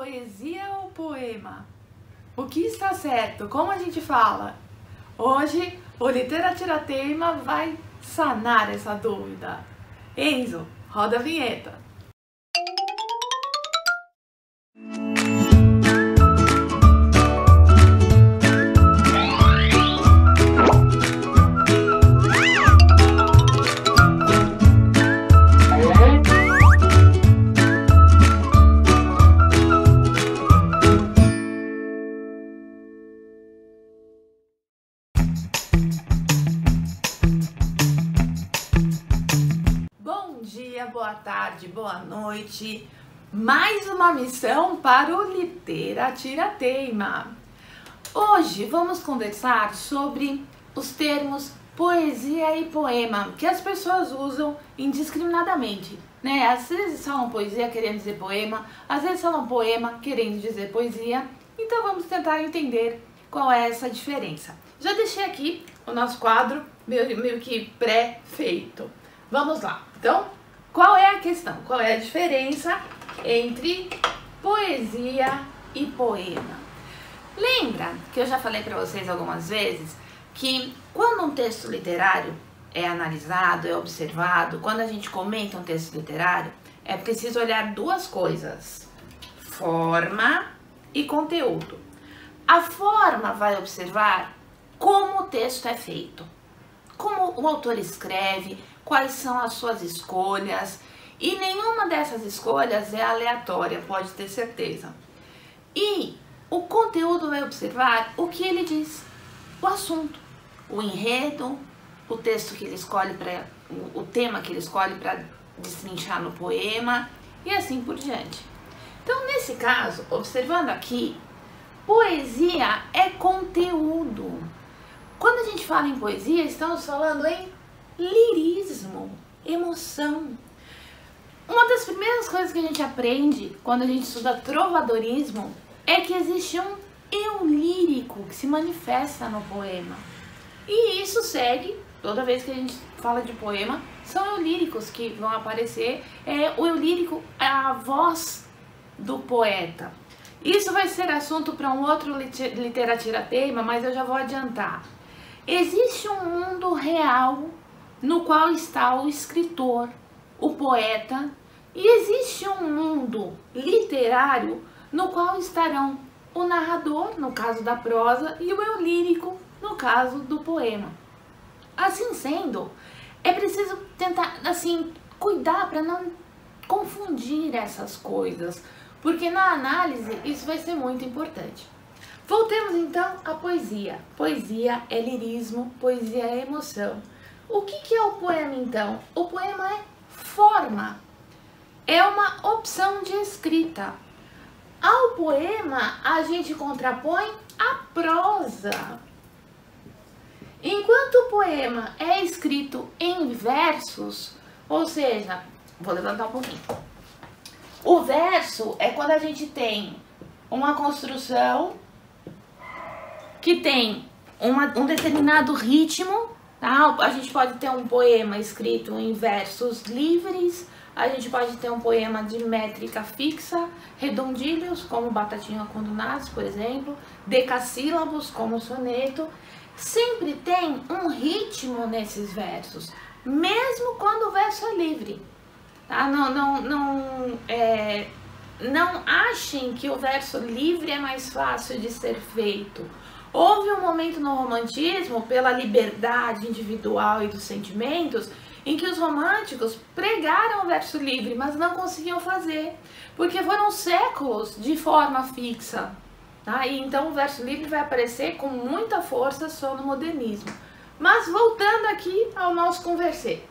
poesia ou poema? O que está certo? Como a gente fala? Hoje o Literatirateima vai sanar essa dúvida. Enzo, roda a vinheta. Bom dia, boa tarde, boa noite. Mais uma missão para o Literatirateima. Hoje vamos conversar sobre os termos poesia e poema, que as pessoas usam indiscriminadamente, né? Às vezes falam poesia querendo dizer poema, às vezes falam poema querendo dizer poesia. Então vamos tentar entender qual é essa diferença. Já deixei aqui o nosso quadro meio que pré-feito. Vamos lá. Então, qual é a questão? Qual é a diferença entre poesia e poema? Lembra que eu já falei para vocês algumas vezes que quando um texto literário é analisado, é observado, quando a gente comenta um texto literário, é preciso olhar duas coisas: forma e conteúdo. A forma vai observar como o texto é feito, como o autor escreve, quais são as suas escolhas, e nenhuma dessas escolhas é aleatória, pode ter certeza. E o conteúdo vai observar o que ele diz, o assunto, o enredo, o texto que ele escolhe o tema que ele escolhe para destrinchar no poema e assim por diante. Então, nesse caso, observando aqui, poesia é conteúdo. Quando a gente fala em poesia, estamos falando em lirismo, emoção. Uma das primeiras coisas que a gente aprende quando a gente estuda trovadorismo é que existe um eu lírico que se manifesta no poema. E isso segue, toda vez que a gente fala de poema, são eu líricos que vão aparecer. O eu lírico é a voz do poeta. Isso vai ser assunto para um outro Literatirateima, mas eu já vou adiantar. Existe um mundo real no qual está o escritor, o poeta, e existe um mundo literário no qual estarão o narrador, no caso da prosa, e o eu lírico, no caso do poema. Assim sendo, é preciso tentar, cuidar para não confundir essas coisas, porque na análise isso vai ser muito importante. Voltemos então à poesia. Poesia é lirismo, poesia é emoção. O que é o poema então? O poema é forma, é uma opção de escrita. Ao poema a gente contrapõe a prosa. Enquanto o poema é escrito em versos, ou seja, vou levantar um pouquinho. O verso é quando a gente tem uma construção que tem um determinado ritmo, tá? A gente pode ter um poema escrito em versos livres, a gente pode ter um poema de métrica fixa, redondilhos, como Batatinha quando nasce, por exemplo, decassílabos, como o soneto. Sempre tem um ritmo nesses versos, mesmo quando o verso é livre. Tá? Não achem que o verso livre é mais fácil de ser feito. Houve um momento no romantismo, pela liberdade individual e dos sentimentos, em que os românticos pregaram o verso livre, mas não conseguiam fazer, porque foram séculos de forma fixa. Tá? E então o verso livre vai aparecer com muita força só no modernismo. Mas voltando aqui ao nosso conversê.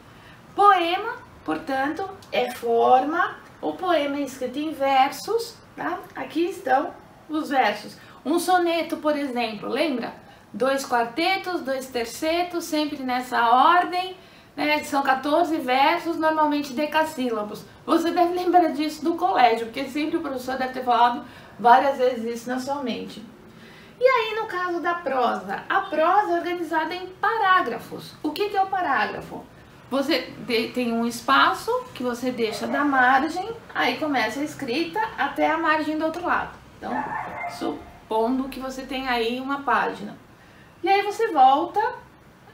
Poema, portanto, é forma. O poema é escrito em versos, tá? Aqui estão os versos. Um soneto, por exemplo, lembra? 2 quartetos, 2 tercetos, sempre nessa ordem, né? São 14 versos, normalmente decassílabos. Você deve lembrar disso do colégio, porque sempre o professor deve ter falado várias vezes isso na sua mente. E aí, no caso da prosa, a prosa é organizada em parágrafos. O que é o parágrafo? você tem um espaço que você deixa da margem, aí começa a escrita até a margem do outro lado. Então, supondo que você tem aí uma página. E aí você volta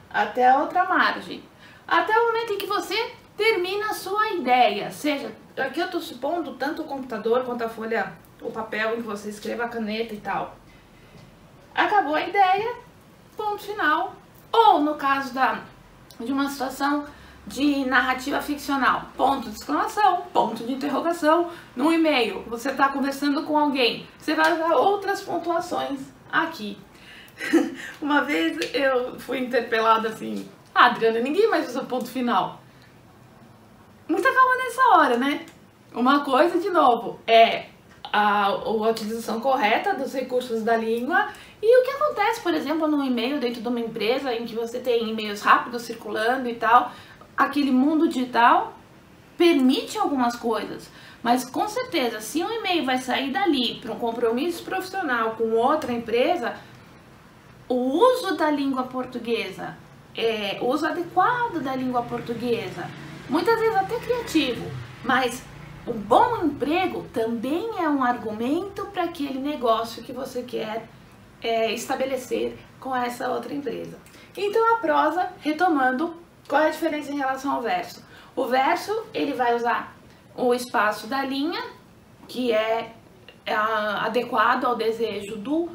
até a outra margem. Até o momento em que você termina a sua ideia. Seja, aqui eu estou supondo tanto o computador quanto a folha, o papel em que você escreva a caneta e tal. Acabou a ideia, ponto final. Ou no caso de uma situação de narrativa ficcional, ponto de exclamação, ponto de interrogação. No e-mail, você está conversando com alguém, você vai usar outras pontuações aqui. Uma vez eu fui interpelada assim: Adriana, ninguém mais usa ponto final. Muita calma nessa hora, né? Uma coisa, de novo, é a utilização correta dos recursos da língua. E o que acontece, por exemplo, no e-mail dentro de uma empresa em que você tem e-mails rápidos circulando e tal, aquele mundo digital permite algumas coisas, mas com certeza, se um e-mail vai sair dali para um compromisso profissional com outra empresa, o uso da língua portuguesa, o uso adequado da língua portuguesa, muitas vezes até criativo, mas o bom emprego também é um argumento para aquele negócio que você quer estabelecer com essa outra empresa. Então a prosa, retomando, qual é a diferença em relação ao verso? O verso, ele vai usar o espaço da linha, que é adequado ao desejo do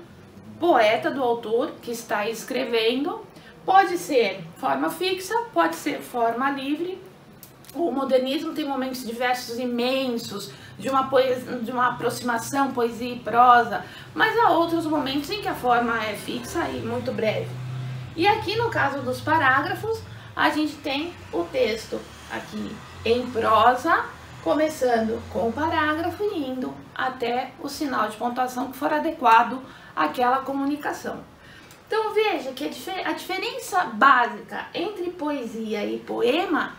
poeta, do autor que está escrevendo. Pode ser forma fixa, pode ser forma livre. O modernismo tem momentos de versos imensos, de uma aproximação, poesia e prosa, mas há outros momentos em que a forma é fixa e muito breve. E aqui no caso dos parágrafos, a gente tem o texto aqui em prosa, começando com o parágrafo e indo até o sinal de pontuação que for adequado àquela comunicação. Então veja que a diferença básica entre poesia e poema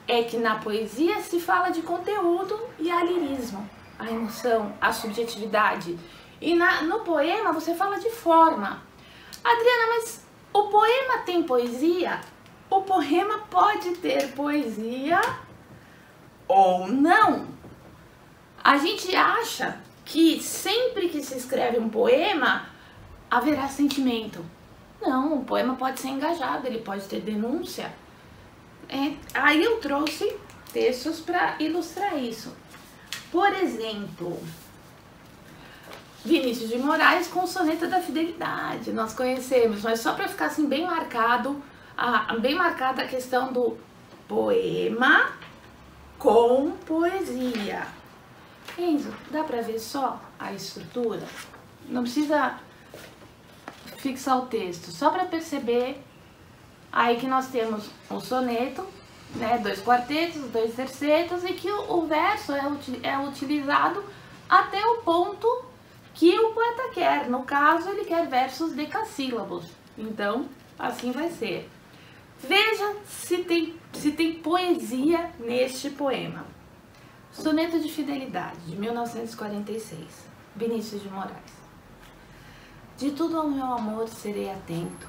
é que na poesia se fala de conteúdo e há lirismo, a emoção, a subjetividade. E no poema você fala de forma. Adriana, mas o poema tem poesia? O poema pode ter poesia ou não. A gente acha que sempre que se escreve um poema haverá sentimento. Não, o poema pode ser engajado, ele pode ter denúncia. Aí eu trouxe textos para ilustrar isso. Por exemplo, Vinícius de Moraes com o Soneto da Fidelidade. Nós conhecemos, mas só para ficar assim bem marcada a questão do poema com poesia. Enzo, dá para ver só a estrutura? Não precisa fixar o texto, só para perceber aí que nós temos um soneto, né, 2 quartetos, 2 tercetos, e que o verso é utilizado até o ponto que o poeta quer. No caso, ele quer versos decassílabos. Então, assim vai ser. Veja se tem poesia neste poema. Soneto de Fidelidade, de 1946, Vinícius de Moraes. De tudo ao meu amor serei atento,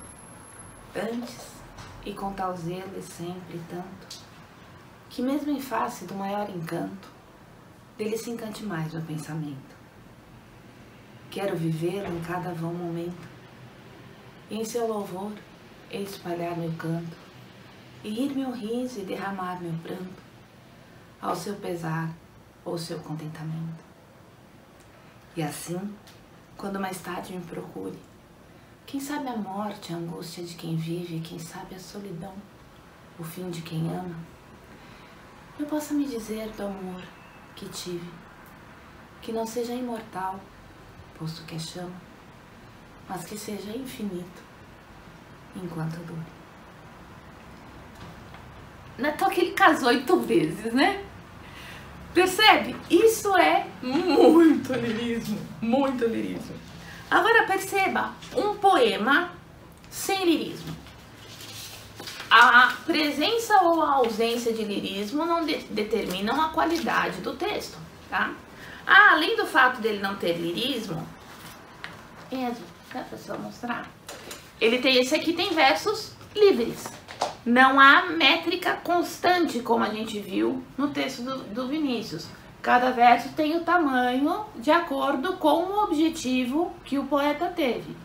antes e com tal zelo e sempre tanto, que mesmo em face do maior encanto, dele se encante mais o pensamento. Quero vivê-lo em cada vão momento, e em seu louvor espalhar meu canto, e rir meu riso e derramar meu pranto, ao seu pesar ou seu contentamento. E assim, quando mais tarde me procure, quem sabe a morte, a angústia de quem vive, quem sabe a solidão, o fim de quem ama, eu possa me dizer do amor que tive, que não seja imortal, posto que é chama, mas que seja infinito, enquanto dure. Não é só que ele casou 8 vezes, né? Percebe? Isso é muito lirismo, muito lirismo. Agora perceba, um poema sem lirismo. A presença ou a ausência de lirismo não determinam a qualidade do texto, tá? Além do fato dele não ter lirismo, Enzo, dá pra só mostrar? Esse aqui tem versos livres. Não há métrica constante, como a gente viu no texto do Vinícius. Cada verso tem o tamanho de acordo com o objetivo que o poeta teve.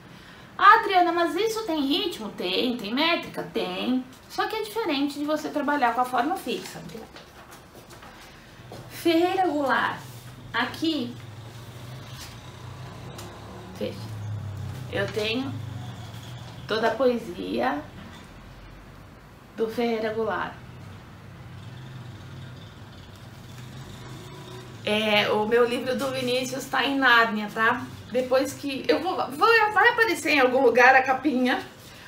Ah, Adriana, mas isso tem ritmo? Tem métrica? Tem. Só que é diferente de você trabalhar com a forma fixa. Ferreira Goulart. Aqui, veja, eu tenho toda a poesia do Ferreira Goulart. O meu livro do Vinícius está em Nárnia, tá? Depois que... vai aparecer em algum lugar a capinha,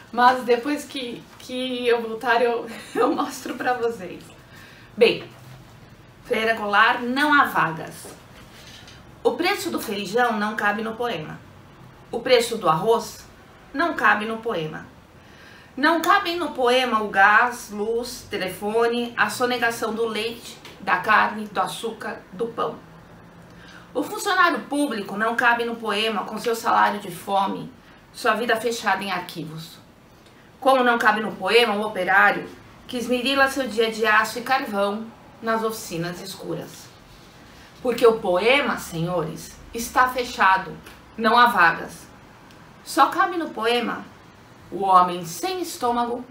mas depois que eu voltar eu mostro pra vocês. Bem, Ferreira Goulart, não há vagas. O preço do feijão não cabe no poema. O preço do arroz não cabe no poema. Não cabem no poema o gás, luz, telefone, a sonegação do leite, da carne, do açúcar, do pão. O funcionário público não cabe no poema com seu salário de fome, sua vida fechada em arquivos. Como não cabe no poema o operário que esmerila seu dia de aço e carvão nas oficinas escuras. Porque o poema, senhores, está fechado, não há vagas. Só cabe no poema o homem sem estômago,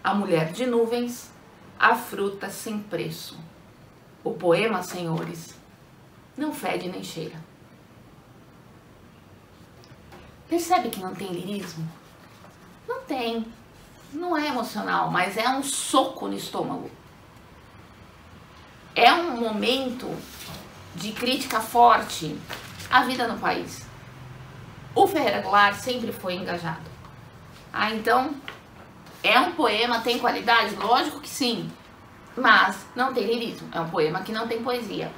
a mulher de nuvens, a fruta sem preço. O poema, senhores, não fede nem cheira. Percebe que não tem lirismo? Não tem. Não é emocional, mas é um soco no estômago. É um momento de crítica forte à vida no país. O Ferreira Goulart sempre foi engajado. Então, é um poema, tem qualidade? Lógico que sim, mas não tem lirismo. É um poema que não tem poesia.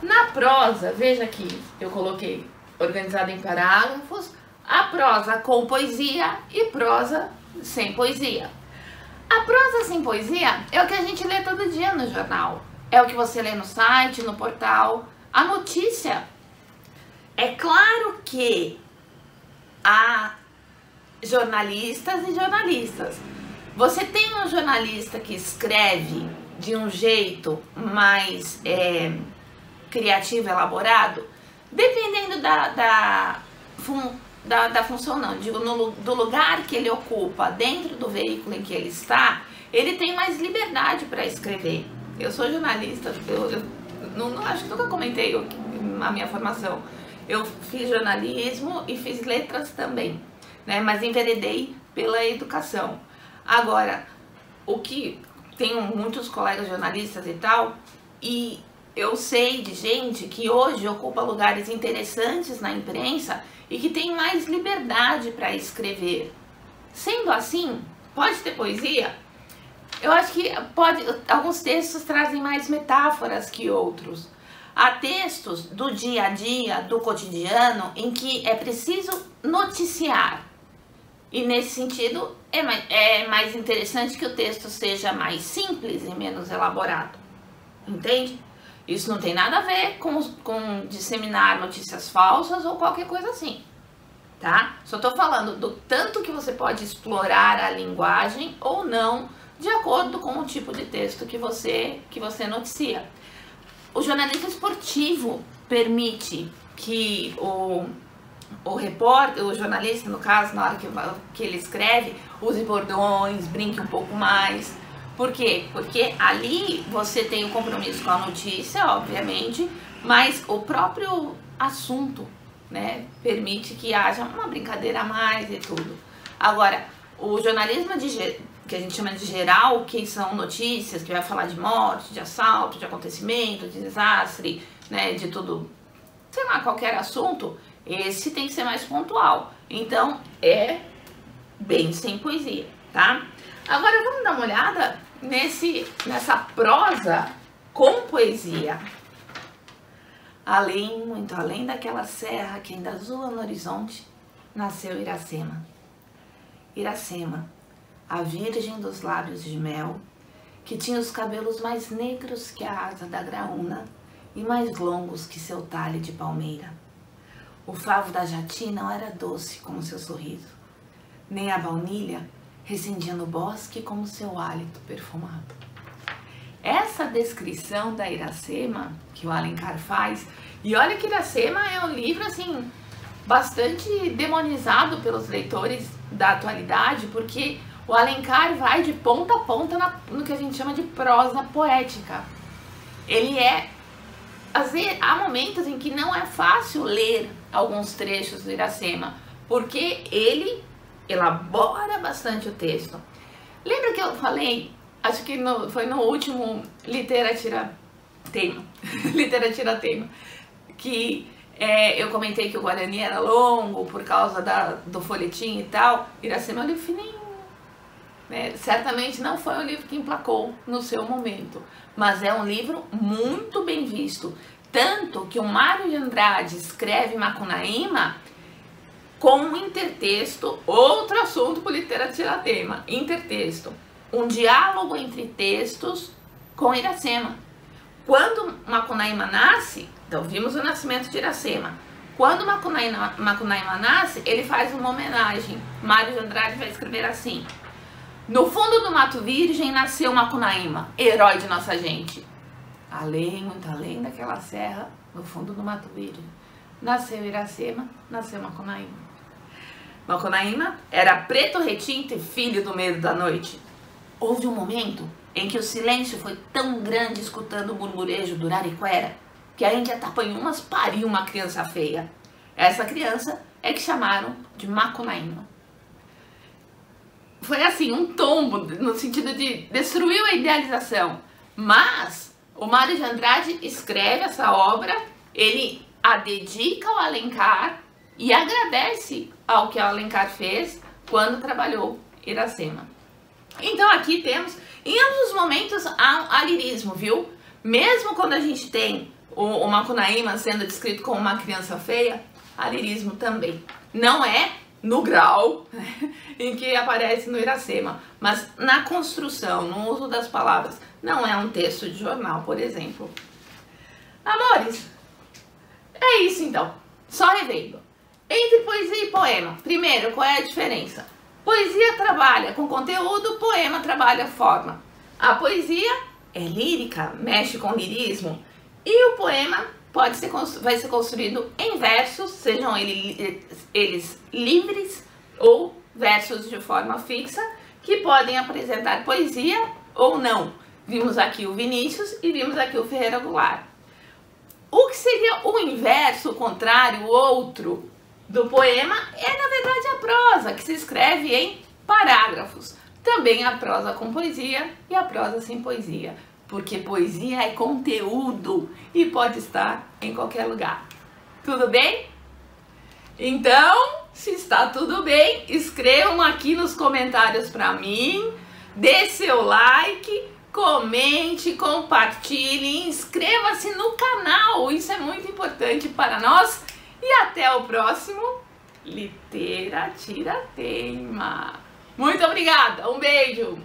Na prosa, veja aqui, eu coloquei organizado em parágrafos, a prosa com poesia e prosa sem poesia. A prosa sem poesia é o que a gente lê todo dia no jornal. É o que você lê no site, no portal. A notícia. É claro que há jornalistas e jornalistas. Você tem um jornalista que escreve de um jeito mais criativo, elaborado, dependendo da função, não, digo, do lugar que ele ocupa, dentro do veículo em que ele está, ele tem mais liberdade para escrever. Eu sou jornalista, eu não acho que nunca comentei a minha formação. Eu fiz jornalismo e fiz letras também, né? Mas enveredei pela educação. Agora, tenho muitos colegas jornalistas e tal, e eu sei de gente que hoje ocupa lugares interessantes na imprensa e que tem mais liberdade para escrever. Sendo assim, pode ter poesia? Eu acho que alguns textos trazem mais metáforas que outros. Há textos do dia a dia, do cotidiano, em que é preciso noticiar. E nesse sentido, é mais interessante que o texto seja mais simples e menos elaborado. Entende? Isso não tem nada a ver com disseminar notícias falsas ou qualquer coisa assim, tá? Só tô falando do tanto que você pode explorar a linguagem ou não, de acordo com o tipo de texto que você noticia. O jornalismo esportivo permite que o repórter, o jornalista, no caso, na hora que ele escreve, use bordões, brinque um pouco mais. Por quê? Porque ali você tem o compromisso com a notícia, obviamente, mas o próprio assunto, né, permite que haja uma brincadeira a mais e tudo. Agora, o jornalismo que a gente chama de geral, que são notícias, que vai falar de morte, de assalto, de acontecimento, de desastre, né, de tudo, sei lá, qualquer assunto, esse tem que ser mais pontual. Então, é bem sem poesia, tá? Agora vamos dar uma olhada nessa prosa com poesia. Muito além daquela serra que ainda azula no horizonte, nasceu Iracema. Iracema, a virgem dos lábios de mel, que tinha os cabelos mais negros que a asa da graúna e mais longos que seu talhe de palmeira. O favo da jati não era doce como seu sorriso, nem a baunilha recendia no bosque como seu hálito perfumado. Essa descrição da Iracema que o Alencar faz, e olha que Iracema é um livro assim bastante demonizado pelos leitores da atualidade, porque o Alencar vai de ponta a ponta no que a gente chama de prosa poética. Ele há momentos em que não é fácil ler alguns trechos do Iracema, porque ele elabora bastante o texto. Lembra que eu falei, acho que foi no último Literatira-Tema, que eu comentei que o Guarani era longo por causa do folhetim e tal. Iracema é um livro fininho, né? Certamente não foi um livro que emplacou no seu momento, mas é um livro muito bem visto. Tanto que o Mário de Andrade escreve Macunaíma com um intertexto, outro assunto para o Literatira-Tema, intertexto, um diálogo entre textos com Iracema. Quando Macunaíma nasce, então vimos o nascimento de Iracema. Quando Macunaíma nasce, ele faz uma homenagem. Mário de Andrade vai escrever assim: no fundo do Mato Virgem nasceu Macunaíma, herói de nossa gente. Além, muito além daquela serra, no fundo do Mato Virgem, nasceu Iracema, nasceu Macunaíma. Macunaíma era preto retinto e filho do medo da noite. Houve um momento em que o silêncio foi tão grande escutando o murmurejo do Arariquara, que a Índia Tapanhumas pariu uma criança feia. Essa criança é que chamaram de Macunaíma. Foi assim, um tombo, no sentido de destruiu a idealização. Mas o Mário de Andrade escreve essa obra, ele a dedica ao Alencar e agradece ao que o Alencar fez quando trabalhou Iracema. Então aqui temos, em ambos os momentos, há lirismo, viu? Mesmo quando a gente tem o Macunaíma sendo descrito como uma criança feia, há lirismo também. Não é no grau em que aparece no Iracema, mas na construção, no uso das palavras. Não é um texto de jornal, por exemplo. Amores, é isso então. Só revendo. Entre poesia e poema, primeiro, qual é a diferença? Poesia trabalha com conteúdo, poema trabalha forma. A poesia é lírica, mexe com lirismo, e o poema vai ser construído em versos, sejam eles livres ou versos de forma fixa, que podem apresentar poesia ou não. Vimos aqui o Vinícius e vimos aqui o Ferreira Goulart. O que seria o inverso, o contrário, o outro do poema é, na verdade, a prosa, que se escreve em parágrafos. Também a prosa com poesia e a prosa sem poesia, porque poesia é conteúdo e pode estar em qualquer lugar. Tudo bem? Então, se está tudo bem, escrevam aqui nos comentários para mim, dê seu like, comente, compartilhe, inscreva-se no canal, isso é muito importante para nós. E até o próximo Literatira-Tema. Muito obrigada, um beijo!